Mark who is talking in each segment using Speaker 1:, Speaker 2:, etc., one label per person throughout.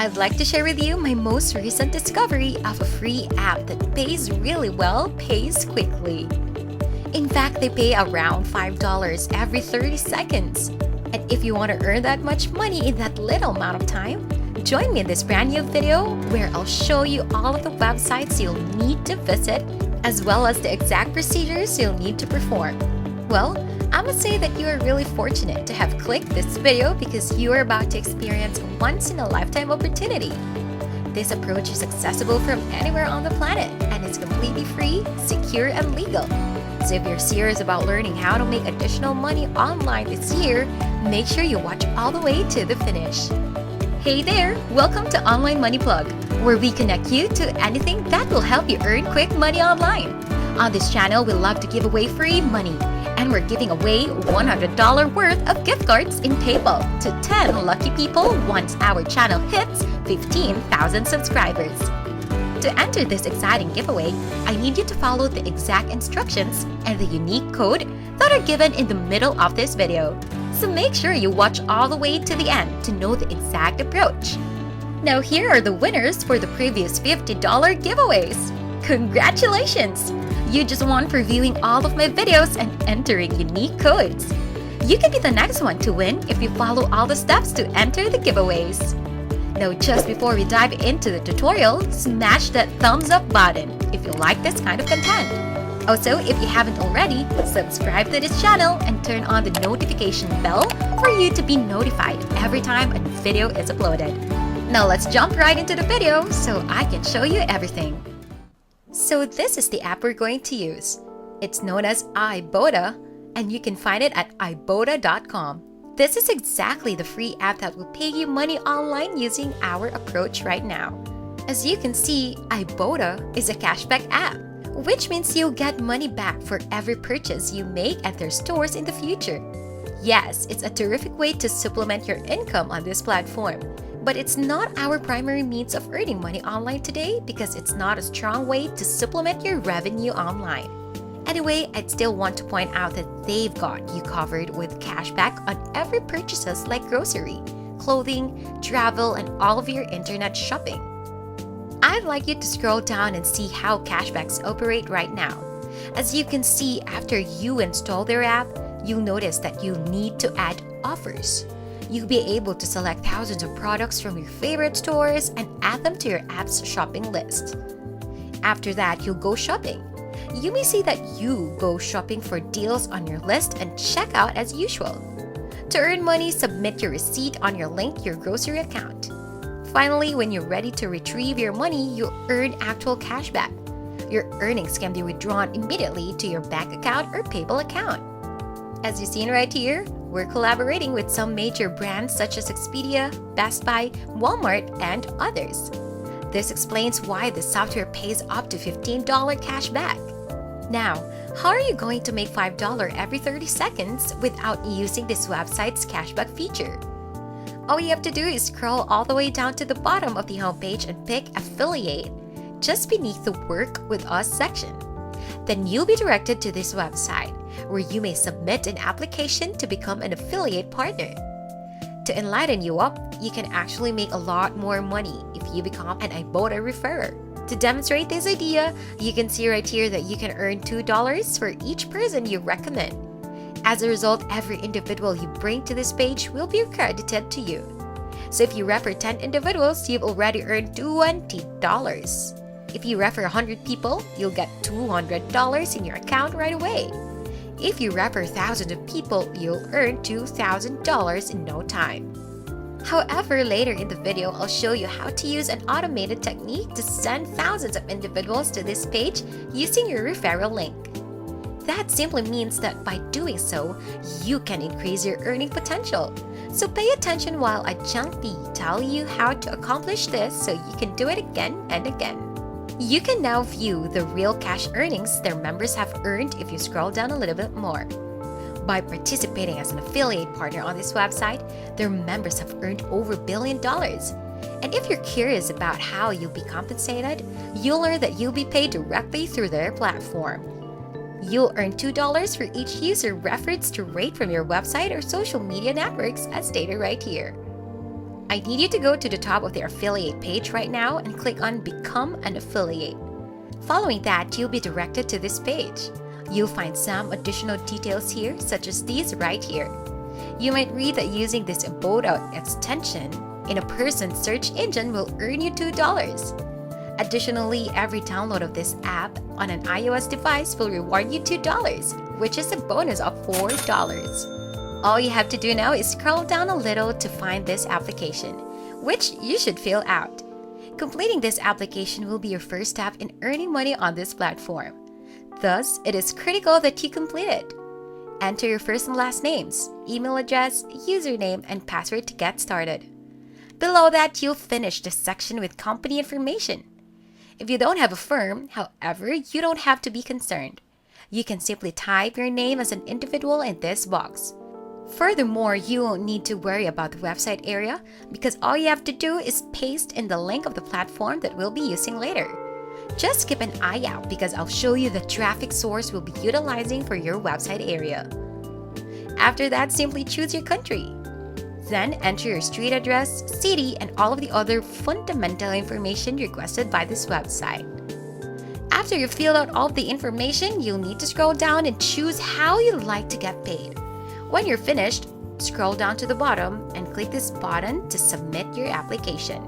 Speaker 1: I'd like to share with you my most recent discovery of a free app that pays really well, pays quickly. In fact, they pay around $5 every 30 seconds. And if you want to earn that much money in that little amount of time, join me in this brand new video where I'll show you all of the websites you'll need to visit, as well as the exact procedures you'll need to perform. Well, I must say that you are really fortunate to have clicked this video because you are about to experience a once-in-a-lifetime opportunity. This approach is accessible from anywhere on the planet and it's completely free, secure, and legal. So if you're serious about learning how to make additional money online this year, make sure you watch all the way to the finish. Hey there! Welcome to Online Money Plug, where we connect you to anything that will help you earn quick money online. On this channel, we love to give away free money, and we're giving away $100 worth of gift cards in PayPal to 10 lucky people once our channel hits 15,000 subscribers. To enter this exciting giveaway, I need you to follow the exact instructions and the unique code that are given in the middle of this video. So make sure you watch all the way to the end to know the exact approach. Now here are the winners for the previous $50 giveaways. Congratulations! You just won for viewing all of my videos and entering unique codes. You can be the next one to win if you follow all the steps to enter the giveaways. Now just before we dive into the tutorial, smash that thumbs up button if you like this kind of content. Also, if you haven't already, subscribe to this channel and turn on the notification bell for you to be notified every time a video is uploaded. Now let's jump right into the video so I can show you everything. So this is the app we're going to use. It's known as Ibotta, and you can find it at ibotta.com. This is exactly the free app that will pay you money online using our approach right now. As you can see, Ibotta is a cashback app, which means you'll get money back for every purchase you make at their stores in the future. Yes, it's a terrific way to supplement your income on this platform, but it's not our primary means of earning money online today because it's not a strong way to supplement your revenue online. Anyway, I'd still want to point out that they've got you covered with cashback on every purchases like grocery, clothing, travel, and all of your internet shopping. I'd like you to scroll down and see how cashbacks operate right now. As you can see, after you install their app, you'll notice that you need to add offers. You'll be able to select thousands of products from your favorite stores and add them to your app's shopping list. After that, you'll go shopping. You may see that you go shopping for deals on your list and check out as usual. To earn money, submit your receipt on your link your grocery account. Finally, when you're ready to retrieve your money, you'll earn actual cashback. Your earnings can be withdrawn immediately to your bank account or PayPal account. As you've seen right here, we're collaborating with some major brands such as Expedia, Best Buy, Walmart, and others. This explains why the software pays up to $15 cash back. Now, how are you going to make $5 every 30 seconds without using this website's cashback feature? All you have to do is scroll all the way down to the bottom of the homepage and pick Affiliate, just beneath the Work with Us section. Then you'll be directed to this website, where you may submit an application to become an affiliate partner. To enlighten you up, you can actually make a lot more money if you become an Ibotta referrer. To demonstrate this idea, you can see right here that you can earn $2 for each person you recommend. As a result, every individual you bring to this page will be credited to you. So if you refer 10 individuals, you've already earned $20. If you refer 100 people, you'll get $200 in your account right away. If you refer thousands of people, you'll earn $2,000 in no time. However, later in the video, I'll show you how to use an automated technique to send thousands of individuals to this page using your referral link. That simply means that by doing so, you can increase your earning potential. So pay attention while I gently tell you how to accomplish this so you can do it again and again. You can now view the real cash earnings their members have earned if you scroll down a little bit more. By participating as an affiliate partner on this website, their members have earned over $1 billion. And if you're curious about how you'll be compensated, you'll learn that you'll be paid directly through their platform. You'll earn $2 for each user referred to rate from your website or social media networks as stated right here. I need you to go to the top of their affiliate page right now and click on Become an Affiliate. Following that, you'll be directed to this page. You'll find some additional details here, such as these right here. You might read that using this Ibotta extension in a person's search engine will earn you $2. Additionally, every download of this app on an iOS device will reward you $2, which is a bonus of $4. All you have to do now is scroll down a little to find this application, which you should fill out. Completing this application will be your first step in earning money on this platform. Thus, it is critical that you complete it. Enter your first and last names, email address, username, and password to get started. Below that, you'll finish this section with company information. If you don't have a firm, however, you don't have to be concerned. You can simply type your name as an individual in this box. Furthermore, you won't need to worry about the website area because all you have to do is paste in the link of the platform that we'll be using later. Just keep an eye out because I'll show you the traffic source we'll be utilizing for your website area. After that, simply choose your country. Then enter your street address, city, and all of the other fundamental information requested by this website. After you've filled out all of the information, you'll need to scroll down and choose how you'd like to get paid. When you're finished, scroll down to the bottom and click this button to submit your application.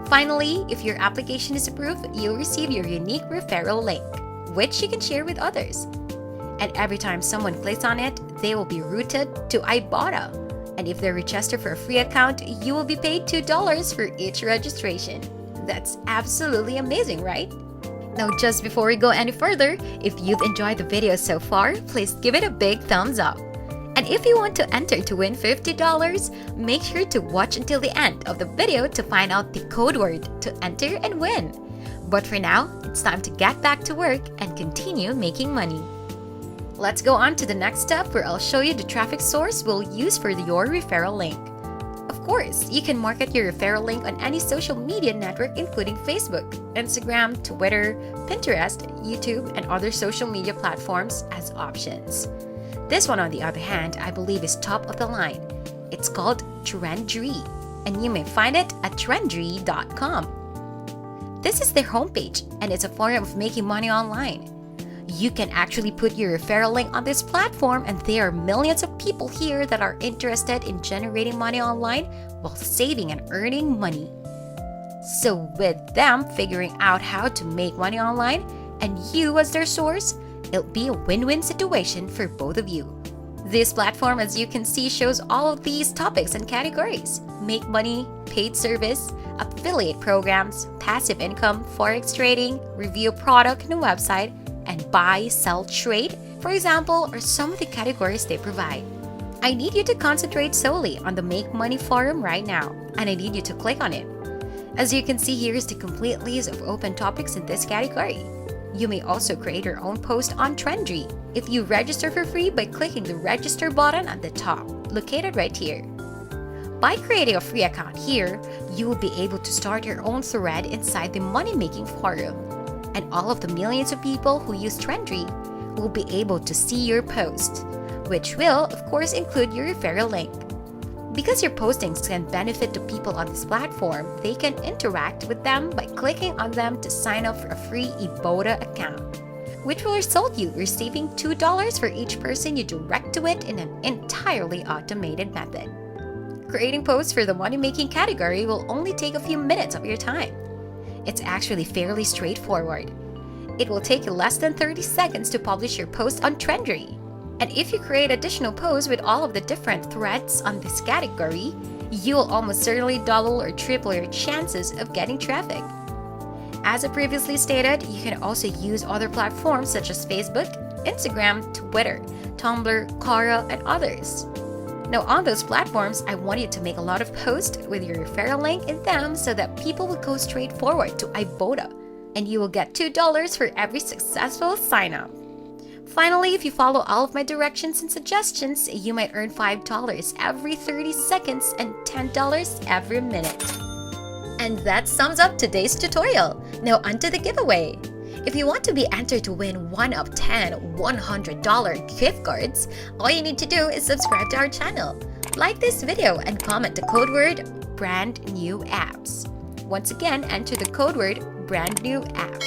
Speaker 1: Finally, if your application is approved, you'll receive your unique referral link, which you can share with others. And every time someone clicks on it, they will be routed to Ibotta. And if they register for a free account, you will be paid $2 for each registration. That's absolutely amazing, right? Now, just before we go any further, if you've enjoyed the video so far, please give it a big thumbs up. And if you want to enter to win $50, make sure to watch until the end of the video to find out the code word to enter and win. But for now, it's time to get back to work and continue making money. Let's go on to the next step where I'll show you the traffic source we'll use for your referral link. Of course, you can market your referral link on any social media network including Facebook, Instagram, Twitter, Pinterest, YouTube, and other social media platforms as options. This one, on the other hand, I believe is top of the line. It's called Trendry, and you may find it at trendry.com. This is their homepage, and it's a forum of making money online. You can actually put your referral link on this platform, and there are millions of people here that are interested in generating money online while saving and earning money. So with them figuring out how to make money online, and you as their source, it'll be a win-win situation for both of you. This platform, as you can see, shows all of these topics and categories: make money, paid service, affiliate programs, passive income, forex trading, review a product and a website, and buy, sell, trade, for example, are some of the categories they provide. I need you to concentrate solely on the Make Money forum right now, and I need you to click on it. As you can see, here is the complete list of open topics in this category. You may also create your own post on Trendry if you register for free by clicking the register button at the top, located right here. By creating a free account here, you will be able to start your own thread inside the money-making forum. And all of the millions of people who use Trendry will be able to see your post, which will, of course, include your referral link. Because your postings can benefit the people on this platform, they can interact with them by clicking on them to sign up for a free Ibotta account, which will result you receiving $2 for each person you direct to it in an entirely automated method. Creating posts for the money-making category will only take a few minutes of your time. It's actually fairly straightforward. It will take you less than 30 seconds to publish your post on Trendry. And if you create additional posts with all of the different threads on this category, you will almost certainly double or triple your chances of getting traffic. As I previously stated, you can also use other platforms such as Facebook, Instagram, Twitter, Tumblr, Quora, and others. Now, on those platforms, I want you to make a lot of posts with your referral link in them so that people will go straight forward to Ibotta, and you will get $2 for every successful sign-up. Finally, if you follow all of my directions and suggestions, you might earn $5 every 30 seconds and $10 every minute. And that sums up today's tutorial. Now onto the giveaway. If you want to be entered to win one of 10 $100 gift cards, all you need to do is subscribe to our channel, like this video, and comment the code word brand new apps. Once again, enter the code word brand new apps.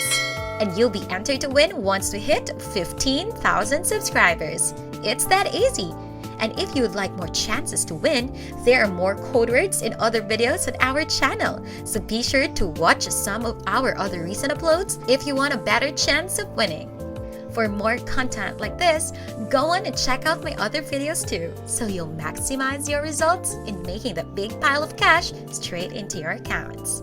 Speaker 1: And you'll be entered to win once we hit 15,000 subscribers. It's that easy. And if you would like more chances to win, there are more code words and other videos on our channel. So be sure to watch some of our other recent uploads if you want a better chance of winning. For more content like this, go on and check out my other videos too, so you'll maximize your results in making that big pile of cash straight into your accounts.